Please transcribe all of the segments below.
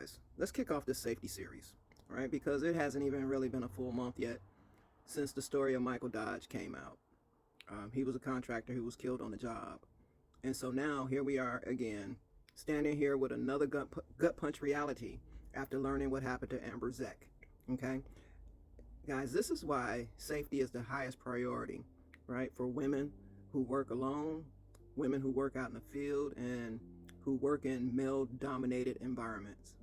guys, let's kick off this safety series, right? Because it hasn't even really been a full month yet since the story of Michael Dodge came out. He was a contractor who was killed on the job. And so now here we are again, standing here with another gut punch reality after learning what happened to Amber Czech. Okay? Guys, this is why safety is the highest priority, right? For women who work alone, women who work out in the field, and who work in male-dominated environments.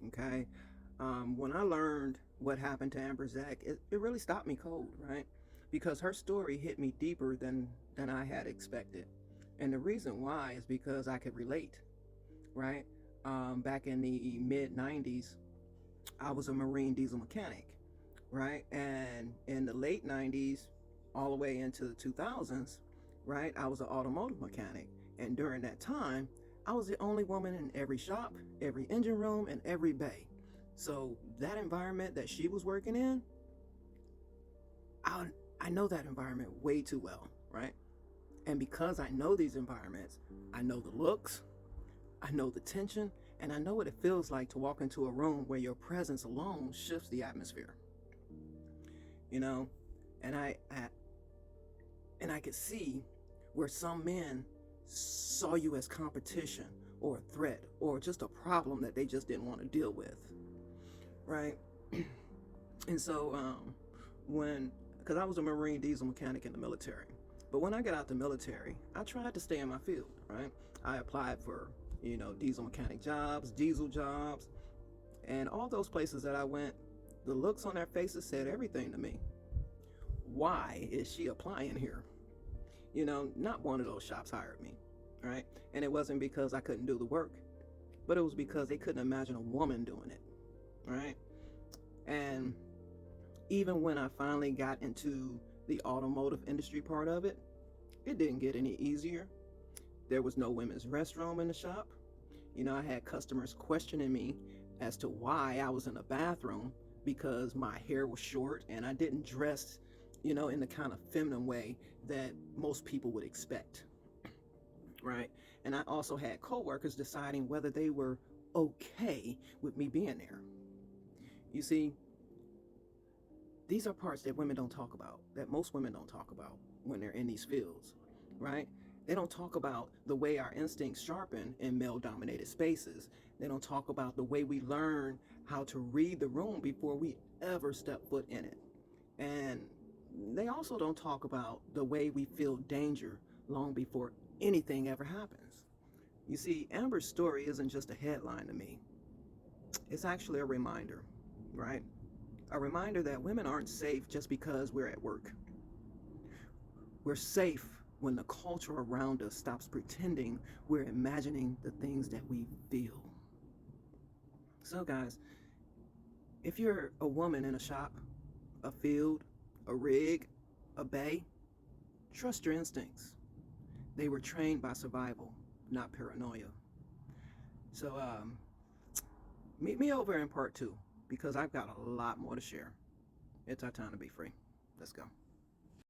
Okay? When I learned what happened to Amber Czech, it really stopped me cold, right? Because her story hit me deeper than I had expected. And the reason why is because I could relate, right? Back in the mid-90s, I was a Marine diesel mechanic, right? And in the late 90s, all the way into the 2000s, right, I was an automotive mechanic. And during that time, I was the only woman in every shop, every engine room, and every bay. So that environment that she was working in, I know that environment way too well, right? And because I know these environments, I know the looks, I know the tension, and I know what it feels like to walk into a room where your presence alone shifts the atmosphere. You know, and I could see where some men saw you as competition or a threat or just a problem that they just didn't want to deal with, right? And so because I was a Marine diesel mechanic in the military, but when I got out the military, I tried to stay in my field, right? I applied for, diesel mechanic jobs, diesel jobs, and all those places that I went, the looks on their faces said everything to me. Why is she applying here? Not one of those shops hired me, right? And it wasn't because I couldn't do the work, but it was because they couldn't imagine a woman doing it, right? And even when I finally got into the automotive industry part of it, it didn't get any easier. There was no women's restroom in the shop. I had customers questioning me as to why I was in the bathroom because my hair was short and I didn't dress, in the kind of feminine way that most people would expect, right? And I also had coworkers deciding whether they were okay with me being there. You see, these are parts that women don't talk about, that most women don't talk about when they're in these fields, right? They don't talk about the way our instincts sharpen in male-dominated spaces. They don't talk about the way we learn how to read the room before we ever step foot in it. And they also don't talk about the way we feel danger long before anything ever happens. You see, Amber's story isn't just a headline to me. It's actually a reminder, right? A reminder that women aren't safe just because we're at work. We're safe when the culture around us stops pretending we're imagining the things that we feel. So guys, if you're a woman in a shop, a field, a rig, a bay, trust your instincts. They were trained by survival, not paranoia. So meet me over in part 2 because I've got a lot more to share. It's our time to be free. Let's go.